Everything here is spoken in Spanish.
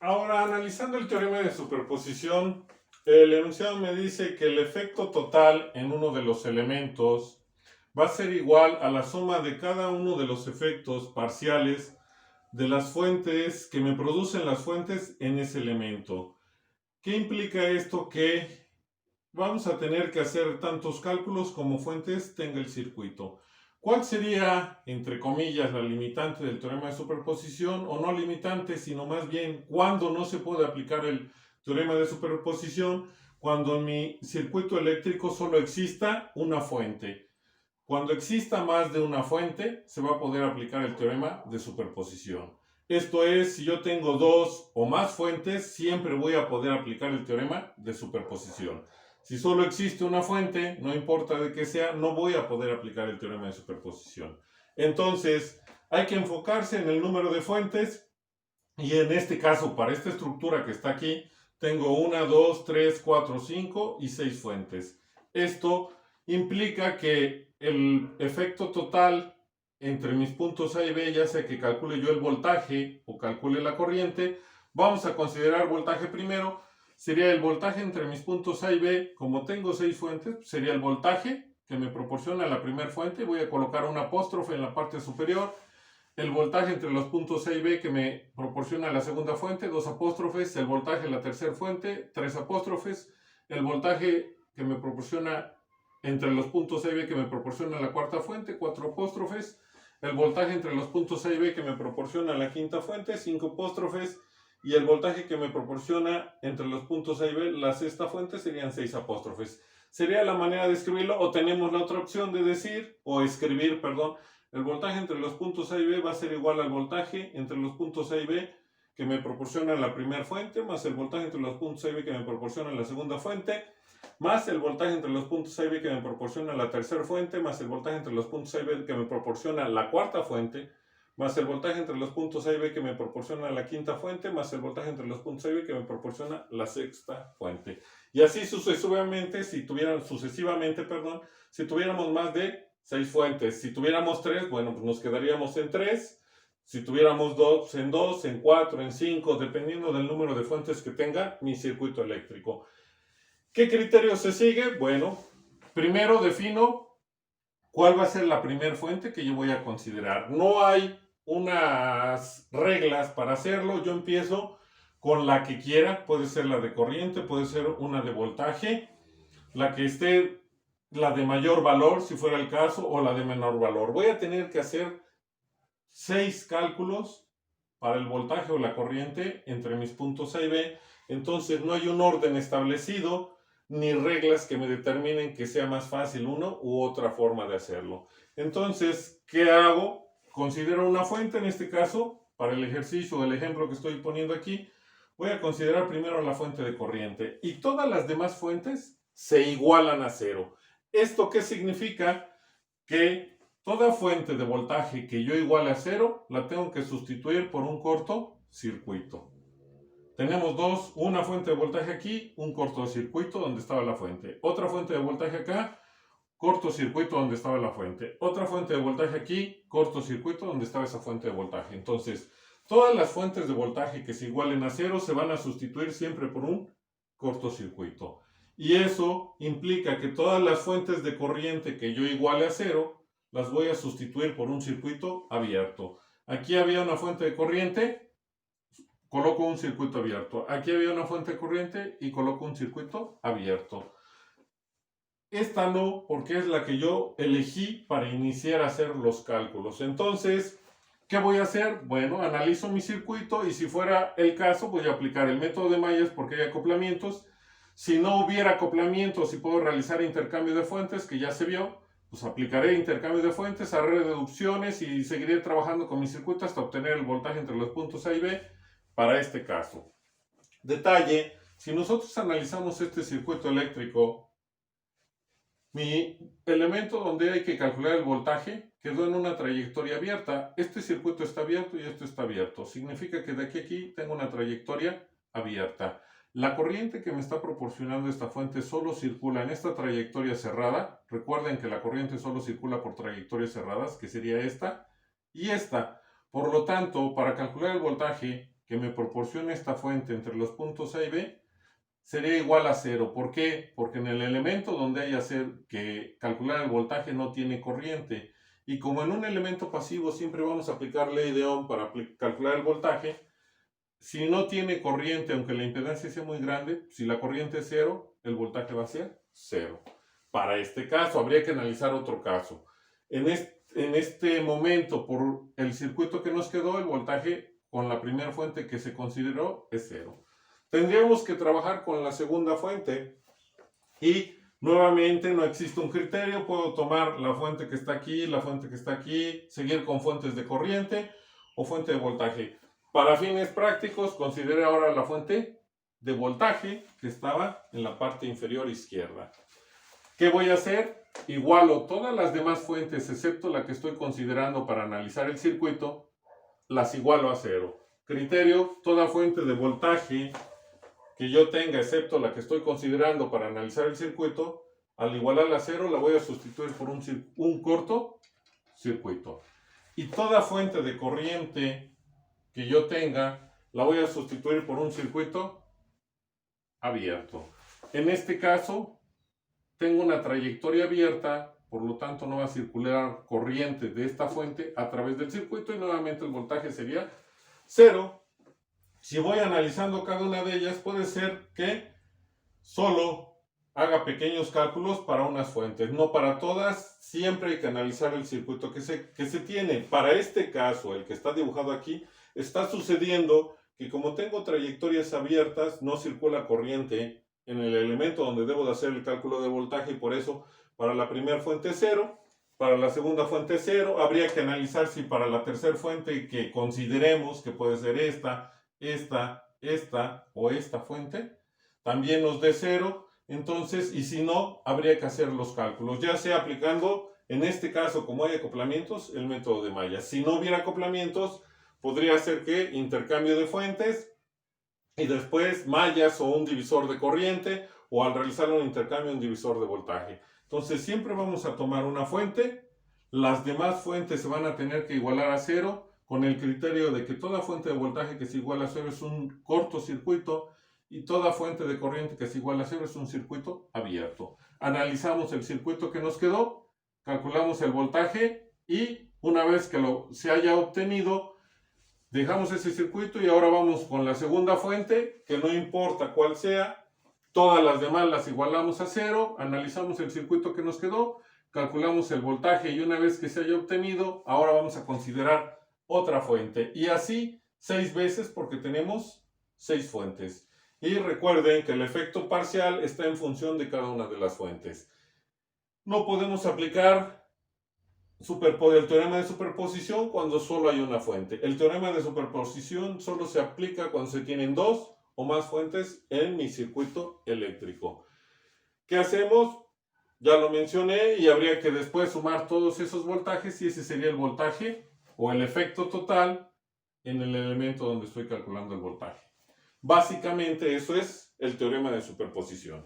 Ahora, analizando el teorema de superposición, el enunciado me dice que el efecto total en uno de los elementos va a ser igual a la suma de cada uno de los efectos parciales de las fuentes que me producen las fuentes en ese elemento. ¿Qué implica esto? Que vamos a tener que hacer tantos cálculos como fuentes tenga el circuito. ¿Cuál sería, entre comillas, la limitante del teorema de superposición? O no limitante, sino más bien, ¿cuándo no se puede aplicar el teorema de superposición? Cuando en mi circuito eléctrico solo exista una fuente. Cuando exista más de una fuente, se va a poder aplicar el teorema de superposición. Esto es, si yo tengo dos o más fuentes, siempre voy a poder aplicar el teorema de superposición. Si solo existe una fuente, no importa de qué sea, no voy a poder aplicar el teorema de superposición. Entonces, hay que enfocarse en el número de fuentes y en este caso, para esta estructura que está aquí, tengo 1, 2, 3, 4, 5 y 6 fuentes. Esto implica que el efecto total entre mis puntos A y B, ya sea que calcule yo el voltaje o calcule la corriente, vamos a considerar voltaje primero. Sería el voltaje entre mis puntos A y B. Como tengo 6 fuentes, sería el voltaje que me proporciona la primera fuente. Voy a colocar un apóstrofe en la parte superior. El voltaje entre los puntos A y B que me proporciona la segunda fuente, 2 apóstrofes. El voltaje en la tercera fuente, 3 apóstrofes. El voltaje que me proporciona entre los puntos A y B que me proporciona la cuarta fuente, 4 apóstrofes. El voltaje entre los puntos A y B que me proporciona la quinta fuente, 5 apóstrofes. Y el voltaje que me proporciona entre los puntos A y B, la sexta fuente, serían 6 apóstrofes. Sería la manera de escribirlo, o tenemos la otra opción de decir, o escribir, perdón, el voltaje entre los puntos A y B va a ser igual al voltaje entre los puntos A y B que me proporciona la primera fuente, más el voltaje entre los puntos A y B que me proporciona la segunda fuente, más el voltaje entre los puntos A y B que me proporciona la tercera fuente, más el voltaje entre los puntos A y B que me proporciona la cuarta fuente, más el voltaje entre los puntos A y B que me proporciona la quinta fuente, más el voltaje entre los puntos A y B que me proporciona la sexta fuente. Y así sucesivamente, si tuviéramos más de 6 fuentes. Si tuviéramos 3, bueno, pues nos quedaríamos en 3. Si tuviéramos 2, en 2, en 4, en 5, dependiendo del número de fuentes que tenga mi circuito eléctrico. ¿Qué criterio se sigue? Bueno, primero defino cuál va a ser la primera fuente que yo voy a considerar. No hay unas reglas para hacerlo. Yo empiezo con la que quiera. Puede ser la de corriente, puede ser una de voltaje, la que esté, la de mayor valor si fuera el caso, o la de menor valor. Voy a tener que hacer 6 cálculos para el voltaje o la corriente entre mis puntos A y B. Entonces no hay un orden establecido ni reglas que me determinen que sea más fácil uno u otra forma de hacerlo. Entonces, ¿qué hago? Considero una fuente, en este caso, para el ejercicio o el ejemplo que estoy poniendo aquí, voy a considerar primero la fuente de corriente y todas las demás fuentes se igualan a cero. ¿Esto qué significa? Que toda fuente de voltaje que yo iguale a cero la tengo que sustituir por un cortocircuito. Tenemos una fuente de voltaje aquí, un cortocircuito donde estaba la fuente. Otra fuente de voltaje acá, cortocircuito donde estaba la fuente. Otra fuente de voltaje aquí, cortocircuito donde estaba esa fuente de voltaje. Entonces, todas las fuentes de voltaje que se igualen a cero se van a sustituir siempre por un cortocircuito. Y eso implica que todas las fuentes de corriente que yo iguale a cero, las voy a sustituir por un circuito abierto. Aquí había una fuente de corriente, coloco un circuito abierto. Aquí había una fuente de corriente y coloco un circuito abierto. Esta no, porque es la que yo elegí para iniciar a hacer los cálculos. Entonces, ¿qué voy a hacer? Bueno, analizo mi circuito y si fuera el caso, voy a aplicar el método de Myers porque hay acoplamientos. Si no hubiera acoplamientos y puedo realizar intercambio de fuentes, que ya se vio, pues aplicaré intercambio de fuentes, haré deducciones y seguiré trabajando con mi circuito hasta obtener el voltaje entre los puntos A y B para este caso. Detalle, si nosotros analizamos este circuito eléctrico, mi elemento donde hay que calcular el voltaje quedó en una trayectoria abierta. Este circuito está abierto y esto está abierto. Significa que de aquí a aquí tengo una trayectoria abierta. La corriente que me está proporcionando esta fuente solo circula en esta trayectoria cerrada. Recuerden que la corriente solo circula por trayectorias cerradas, que sería esta y esta. Por lo tanto, para calcular el voltaje que me proporcione esta fuente entre los puntos A y B sería igual a 0. ¿Por qué? Porque en el elemento donde hay que calcular el voltaje no tiene corriente. Y como en un elemento pasivo siempre vamos a aplicar ley de Ohm para calcular el voltaje, si no tiene corriente, aunque la impedancia sea muy grande, si la corriente es 0, el voltaje va a ser 0. Para este caso, habría que analizar otro caso. En este momento, por el circuito que nos quedó, el voltaje con la primera fuente que se consideró es 0. Tendríamos que trabajar con la segunda fuente y nuevamente no existe un criterio. Puedo tomar la fuente que está aquí, la fuente que está aquí, seguir con fuentes de corriente o fuente de voltaje. Para fines prácticos, considere ahora la fuente de voltaje que estaba en la parte inferior izquierda. ¿Qué voy a hacer? Igualo todas las demás fuentes, excepto la que estoy considerando para analizar el circuito, las igualo a 0. Criterio, toda fuente de voltaje que yo tenga, excepto la que estoy considerando para analizar el circuito, al igualarla a 0, la voy a sustituir por un corto circuito. Y toda fuente de corriente que yo tenga, la voy a sustituir por un circuito abierto. En este caso, tengo una trayectoria abierta, por lo tanto no va a circular corriente de esta fuente a través del circuito y nuevamente el voltaje sería 0. Si voy analizando cada una de ellas, puede ser que solo haga pequeños cálculos para unas fuentes, no para todas. Siempre hay que analizar el circuito que se tiene. Para este caso, el que está dibujado aquí, está sucediendo que como tengo trayectorias abiertas, no circula corriente en el elemento donde debo de hacer el cálculo de voltaje y por eso para la primera fuente 0, para la segunda fuente 0, habría que analizar si para la tercera fuente que consideremos que puede ser esta o esta fuente, también nos dé 0, entonces, y si no, habría que hacer los cálculos, ya sea aplicando, en este caso, como hay acoplamientos, el método de malla. Si no hubiera acoplamientos, podría ser que intercambio de fuentes, y después mallas o un divisor de corriente, o al realizar un intercambio, un divisor de voltaje. Entonces, siempre vamos a tomar una fuente, las demás fuentes se van a tener que igualar a 0, con el criterio de que toda fuente de voltaje que se iguala a 0 es un cortocircuito y toda fuente de corriente que se iguala a 0 es un circuito abierto. Analizamos el circuito que nos quedó, calculamos el voltaje y una vez que se haya obtenido, dejamos ese circuito y ahora vamos con la segunda fuente, que no importa cuál sea, todas las demás las igualamos a 0, analizamos el circuito que nos quedó, calculamos el voltaje y una vez que se haya obtenido, ahora vamos a considerar otra fuente. Y así 6 veces porque tenemos 6 fuentes. Y recuerden que el efecto parcial está en función de cada una de las fuentes. No podemos aplicar el teorema de superposición cuando solo hay una fuente. El teorema de superposición solo se aplica cuando se tienen 2 o más fuentes en mi circuito eléctrico. ¿Qué hacemos? Ya lo mencioné y habría que después sumar todos esos voltajes y ese sería el voltaje o el efecto total en el elemento donde estoy calculando el voltaje. Básicamente eso es el teorema de superposición.